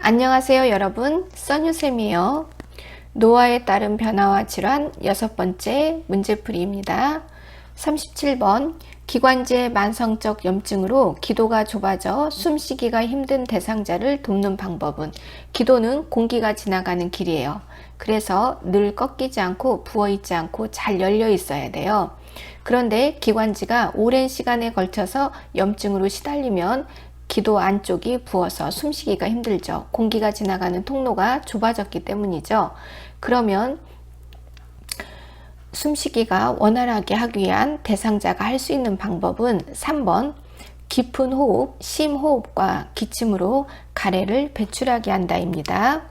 안녕하세요 여러분, 써뉴쌤이에요. 노화에 따른 변화와 질환 6번째 문제풀이입니다. 37번 기관지의 만성적 염증으로 기도가 좁아져 숨쉬기가 힘든 대상자를 돕는 방법은? 기도는 공기가 지나가는 길이에요. 그래서 늘 꺾이지 않고 부어있지 않고 잘 열려 있어야 돼요. 그런데 기관지가 오랜 시간에 걸쳐서 염증으로 시달리면 기도 안쪽이 부어서 숨쉬기가 힘들죠. 공기가 지나가는 통로가 좁아졌기 때문이죠. 그러면 숨쉬기가 원활하게 하기 위한 대상자가 할 수 있는 방법은 3번 깊은 호흡, 심호흡과 기침으로 가래를 배출하게 한다입니다.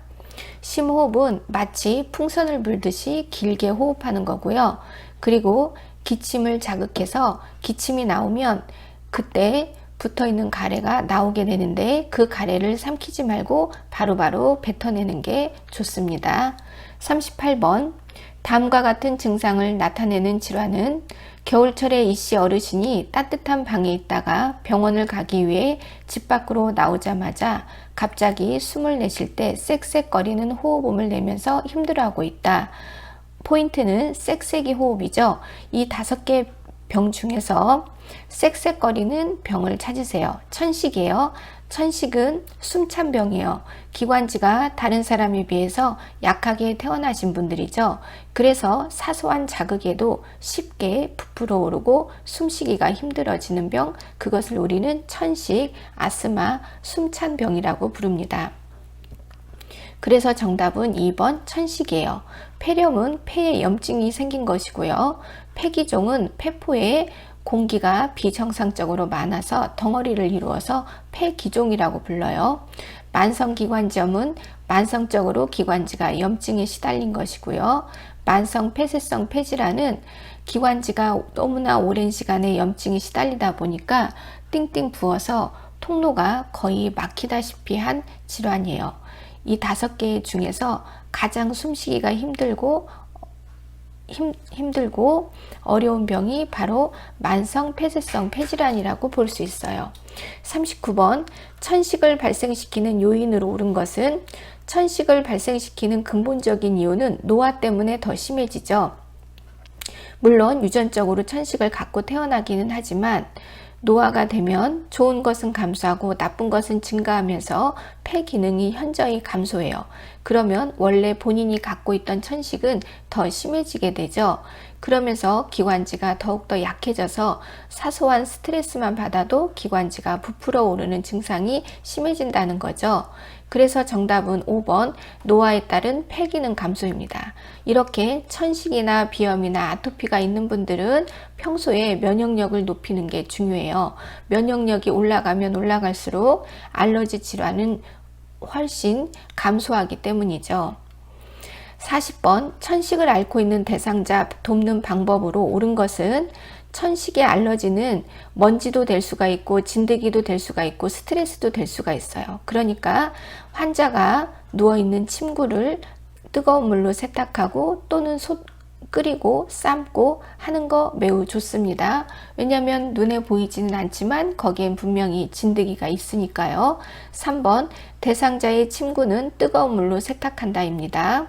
심호흡은 마치 풍선을 불듯이 길게 호흡하는 거고요. 그리고 기침을 자극해서 기침이 나오면 그때 붙어있는 가래가 나오게 되는데 그 가래를 삼키지 말고 바로바로 뱉어내는 게 좋습니다. 38번 다음과 같은 증상을 나타내는 질환은? 겨울철에 이씨 어르신이 따뜻한 방에 있다가 병원을 가기 위해 집 밖으로 나오자마자 갑자기 숨을 내쉴 때 쌕쌕거리는 호흡음을 내면서 힘들어하고 있다. 포인트는 쌕쌕이 호흡이죠. 이 5개 병 중에서 쌕쌕거리는 병을 찾으세요. 천식이에요. 천식은 숨찬 병이에요. 기관지가 다른 사람에 비해서 약하게 태어나신 분들이죠. 그래서 사소한 자극에도 쉽게 부풀어 오르고 숨쉬기가 힘들어지는 병, 그것을 우리는 천식, 아스마, 숨찬 병이라고 부릅니다. 그래서 정답은 2번 천식이에요. 폐렴은 폐에 염증이 생긴 것이고요. 폐기종은 폐포에 공기가 비정상적으로 많아서 덩어리를 이루어서 폐기종이라고 불러요. 만성기관지염은 만성적으로 기관지가 염증에 시달린 것이고요. 만성폐쇄성 폐질환은 기관지가 너무나 오랜 시간에 염증이 시달리다 보니까 띵띵 부어서 통로가 거의 막히다시피 한 질환이에요. 이 5개 중에서 가장 숨쉬기가 힘들고 어려운 병이 바로 만성폐쇄성 폐질환이라고 볼 수 있어요. 39번 천식을 발생시키는 요인으로 옳은 것은? 천식을 발생시키는 근본적인 이유는 노화 때문에 더 심해지죠. 물론 유전적으로 천식을 갖고 태어나기는 하지만 노화가 되면 좋은 것은 감소하고 나쁜 것은 증가하면서 폐 기능이 현저히 감소해요. 그러면 원래 본인이 갖고 있던 천식은 더 심해지게 되죠. 그러면서 기관지가 더욱더 약해져서 사소한 스트레스만 받아도 기관지가 부풀어 오르는 증상이 심해진다는 거죠. 그래서 정답은 5번 노화에 따른 폐기능 감소입니다. 이렇게 천식이나 비염이나 아토피가 있는 분들은 평소에 면역력을 높이는 게 중요해요. 면역력이 올라가면 올라갈수록 알러지 질환은 훨씬 감소하기 때문이죠. 40번 천식을 앓고 있는 대상자 돕는 방법으로 옳은 것은? 천식의 알러지는 먼지도 될 수가 있고 진드기도 될 수가 있고 스트레스도 될 수가 있어요. 그러니까 환자가 누워있는 침구를 뜨거운 물로 세탁하고 또는 끓이고 삶고 하는 거 매우 좋습니다. 왜냐하면 눈에 보이지는 않지만 거기엔 분명히 진드기가 있으니까요. 3번 대상자의 침구는 뜨거운 물로 세탁한다입니다.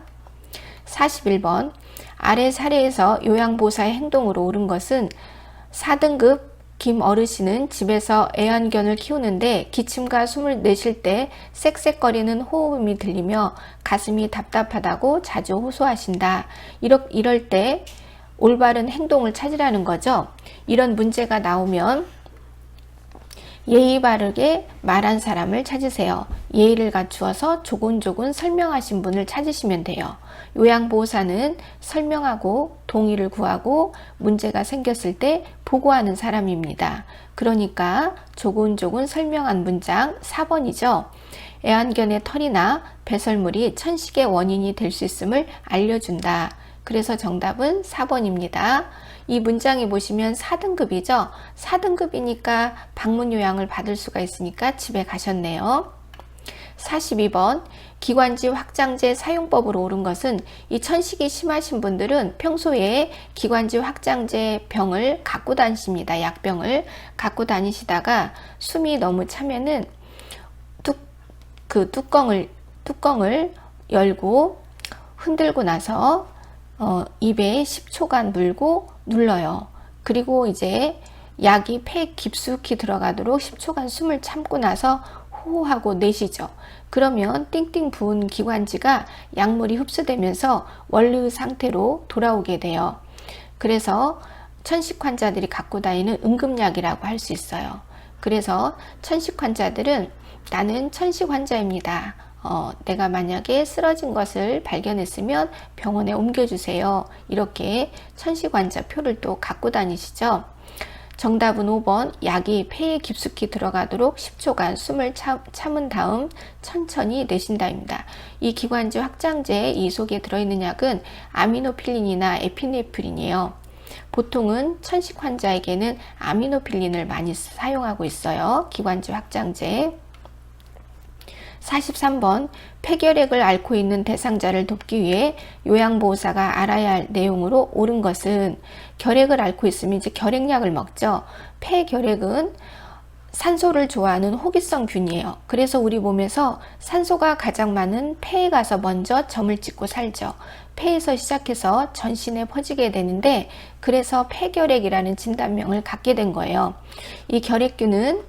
41번 아래 사례에서 요양보호사의 행동으로 옳은 것은? 4등급 김 어르신은 집에서 애완견을 키우는데 기침과 숨을 내쉴 때 쌕쌕거리는 호흡음이 들리며 가슴이 답답하다고 자주 호소하신다. 이럴 때 올바른 행동을 찾으라는 거죠. 이런 문제가 나오면 예의 바르게 말한 사람을 찾으세요. 예의를 갖추어서 조곤조곤 설명하신 분을 찾으시면 돼요. 요양보호사는 설명하고 동의를 구하고 문제가 생겼을 때 보고하는 사람입니다. 그러니까 조곤조곤 설명한 문장 4번이죠. 애완견의 털이나 배설물이 천식의 원인이 될 수 있음을 알려준다. 그래서 정답은 4번입니다. 이 문장에 보시면 4등급이죠. 4등급이니까 방문 요양을 받을 수가 있으니까 집에 가셨네요. 42번 기관지 확장제 사용법으로 옳은 것은? 이 천식이 심하신 분들은 평소에 기관지 확장제 병을 갖고 다니십니다. 약병을 갖고 다니시다가 숨이 너무 차면은 그 뚜껑을 열고 흔들고 나서 입에 10초간 물고 눌러요. 그리고 이제 약이 폐에 깊숙이 들어가도록 10초간 숨을 참고 나서 호호하고 내쉬죠. 그러면 띵띵 부은 기관지가 약물이 흡수되면서 원래의 상태로 돌아오게 돼요. 그래서 천식 환자들이 갖고 다니는 응급약이라고 할 수 있어요. 그래서 천식 환자들은 나는 천식 환자입니다. 내가 만약에 쓰러진 것을 발견했으면 병원에 옮겨주세요. 이렇게 천식 환자 표를 또 갖고 다니시죠. 정답은 5번 약이 폐에 깊숙이 들어가도록 10초간 숨을 참은 다음 천천히 내쉰다입니다. 이 기관지 확장제 이 속에 들어있는 약은 아미노필린이나 에피네프린이에요. 보통은 천식 환자에게는 아미노필린을 많이 사용하고 있어요. 기관지 확장제. 43번 폐결핵을 앓고 있는 대상자를 돕기 위해 요양보호사가 알아야 할 내용으로 옳은 것은 결핵을 앓고 있으면 이제 결핵약을 먹죠. 폐결핵은 산소를 좋아하는 호기성 균이에요. 그래서 우리 몸에서 산소가 가장 많은 폐에 가서 먼저 점을 찍고 살죠. 폐에서 시작해서 전신에 퍼지게 되는데 그래서 폐결핵이라는 진단명을 갖게 된 거예요. 이 결핵균은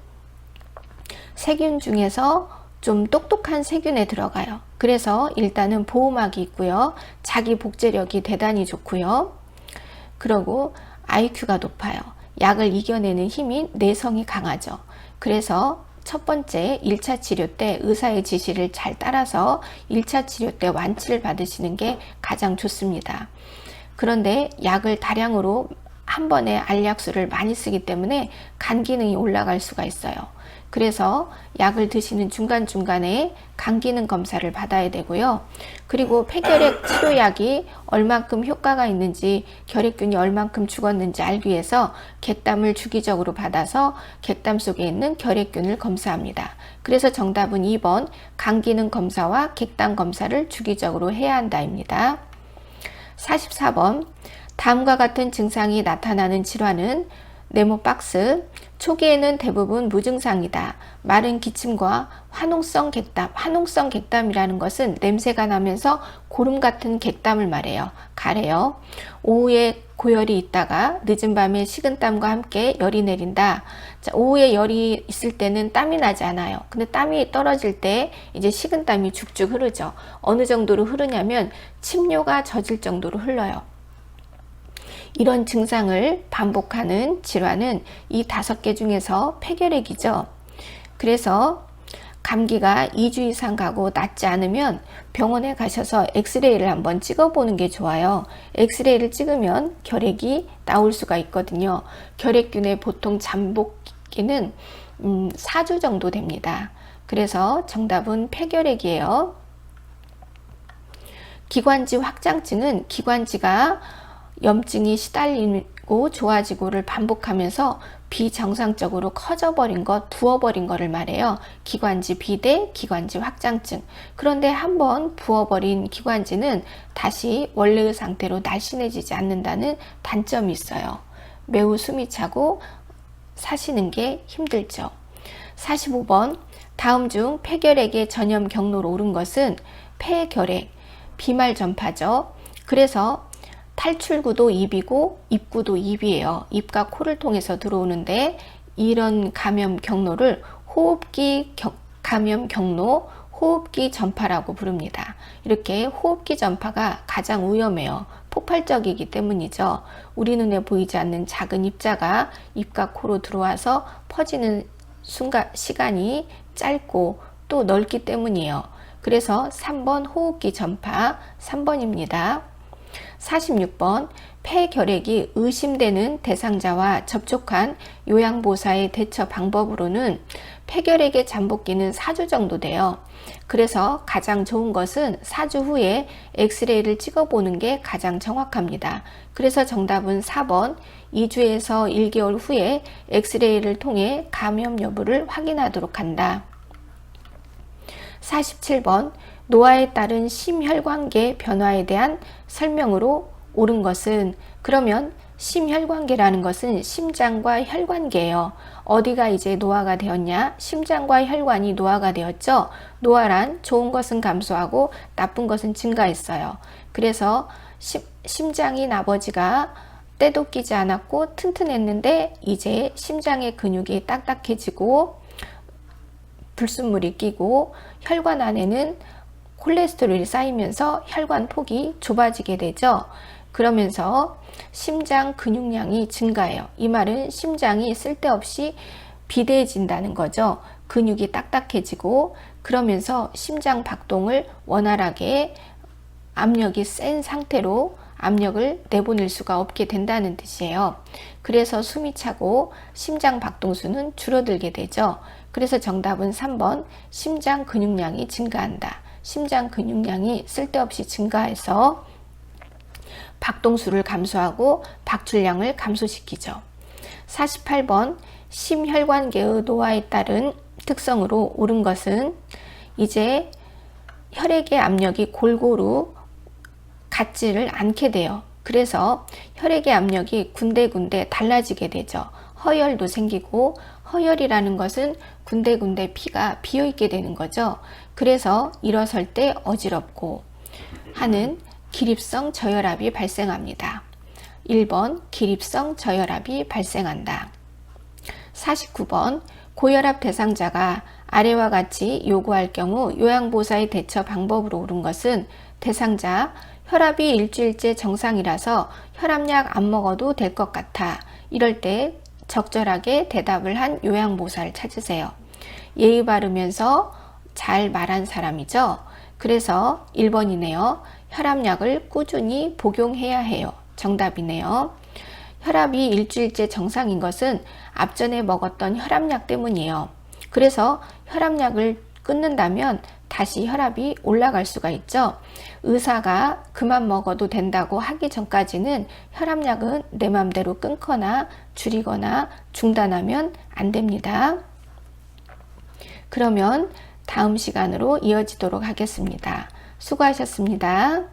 세균 중에서 좀 똑똑한 세균에 들어가요. 그래서 일단은 보호막이 있고요. 자기 복제력이 대단히 좋고요. 그리고 IQ가 높아요. 약을 이겨내는 힘이 내성이 강하죠. 그래서 첫 번째 1차 치료 때 의사의 지시를 잘 따라서 1차 치료 때 완치를 받으시는 게 가장 좋습니다. 그런데 약을 다량으로 한 번에 알약수를 많이 쓰기 때문에 간 기능이 올라갈 수가 있어요. 그래서 약을 드시는 중간중간에 간 기능 검사를 받아야 되고요. 그리고 폐결핵 치료약이 얼만큼 효과가 있는지 결핵균이 얼만큼 죽었는지 알기 위해서 객담을 주기적으로 받아서 객담 속에 있는 결핵균을 검사합니다. 그래서 정답은 2번 간 기능 검사와 객담 검사를 주기적으로 해야 한다입니다. 44번 다음과 같은 증상이 나타나는 질환은 네모 박스. 초기에는 대부분 무증상이다. 마른 기침과 화농성 객담. 화농성 객담이라는 것은 냄새가 나면서 고름 같은 객담을 말해요. 가래요. 오후에 고열이 있다가 늦은 밤에 식은땀과 함께 열이 내린다. 자, 오후에 열이 있을 때는 땀이 나지 않아요. 근데 땀이 떨어질 때 이제 식은땀이 죽죽 흐르죠. 어느 정도로 흐르냐면 침뇨가 젖을 정도로 흘러요. 이런 증상을 반복하는 질환은 이 5개 중에서 폐결핵이죠. 그래서 감기가 2주 이상 가고 낫지 않으면 병원에 가셔서 엑스레이를 한번 찍어보는 게 좋아요. 엑스레이를 찍으면 결핵이 나올 수가 있거든요. 결핵균의 보통 잠복기는 4주 정도 됩니다. 그래서 정답은 폐결핵이에요. 기관지 확장증은 기관지가 염증이 시달리고 좋아지고를 반복하면서 비정상적으로 커져버린 것, 부어버린 것을 말해요. 기관지 비대, 기관지 확장증. 그런데 한번 부어버린 기관지는 다시 원래의 상태로 날씬해지지 않는다는 단점이 있어요. 매우 숨이 차고 사시는 게 힘들죠. 45번 다음 중 폐결핵의 전염 경로로 옳은 것은 폐결핵, 비말 전파죠. 그래서 탈출구도 입이고 입구도 입이에요. 입과 코를 통해서 들어오는데 이런 감염 경로를 호흡기 감염 경로, 호흡기 전파라고 부릅니다. 이렇게 호흡기 전파가 가장 위험해요. 폭발적이기 때문이죠. 우리 눈에 보이지 않는 작은 입자가 입과 코로 들어와서 퍼지는 시간이 짧고 또 넓기 때문이에요. 그래서 3번 호흡기 전파 3번입니다. 46번 폐결핵이 의심되는 대상자와 접촉한 요양보호사의 대처 방법으로는 폐결핵의 잠복기는 4주 정도 돼요. 그래서 가장 좋은 것은 4주 후에 엑스레이를 찍어보는 게 가장 정확합니다. 그래서 정답은 4번 2주에서 1개월 후에 엑스레이를 통해 감염 여부를 확인하도록 한다. 47번 노화에 따른 심혈관계 변화에 대한 설명으로 옳은 것은 그러면 심혈관계라는 것은 심장과 혈관계예요. 어디가 이제 노화가 되었냐? 심장과 혈관이 노화가 되었죠. 노화란 좋은 것은 감소하고 나쁜 것은 증가했어요. 그래서 심장인 아버지가 때도 끼지 않았고 튼튼했는데 이제 심장의 근육이 딱딱해지고 불순물이 끼고 혈관 안에는 콜레스테롤이 쌓이면서 혈관 폭이 좁아지게 되죠. 그러면서 심장 근육량이 증가해요. 이 말은 심장이 쓸데없이 비대해진다는 거죠. 근육이 딱딱해지고 그러면서 심장 박동을 원활하게 압력이 센 상태로 압력을 내보낼 수가 없게 된다는 뜻이에요. 그래서 숨이 차고 심장 박동수는 줄어들게 되죠. 그래서 정답은 3번 심장 근육량이 증가한다. 심장 근육량이 쓸데없이 증가해서 박동수를 감소하고 박출량을 감소시키죠. 48번 심혈관계의 노화에 따른 특성으로 옳은 것은 이제 혈액의 압력이 골고루 같지를 않게 돼요. 그래서 혈액의 압력이 군데군데 달라지게 되죠. 허열도 생기고 허열이라는 것은 군데군데 피가 비어 있게 되는 거죠. 그래서 일어설 때 어지럽고 하는 기립성 저혈압이 발생합니다. 1번 기립성 저혈압이 발생한다. 49번 고혈압 대상자가 아래와 같이 요구할 경우 요양보호사의 대처 방법으로 옳은 것은 대상자 혈압이 일주일째 정상이라서 혈압약 안 먹어도 될 것 같아. 이럴 때 적절하게 대답을 한 요양보호사를 찾으세요. 예의 바르면서 잘 말한 사람이죠. 그래서 1번이네요. 혈압약을 꾸준히 복용해야 해요. 정답이네요. 혈압이 일주일째 정상인 것은 앞전에 먹었던 혈압약 때문이에요. 그래서 혈압약을 끊는다면 다시 혈압이 올라갈 수가 있죠. 의사가 그만 먹어도 된다고 하기 전까지는 혈압약은 내 맘대로 끊거나 줄이거나 중단하면 안 됩니다. 그러면 다음 시간으로 이어지도록 하겠습니다. 수고하셨습니다.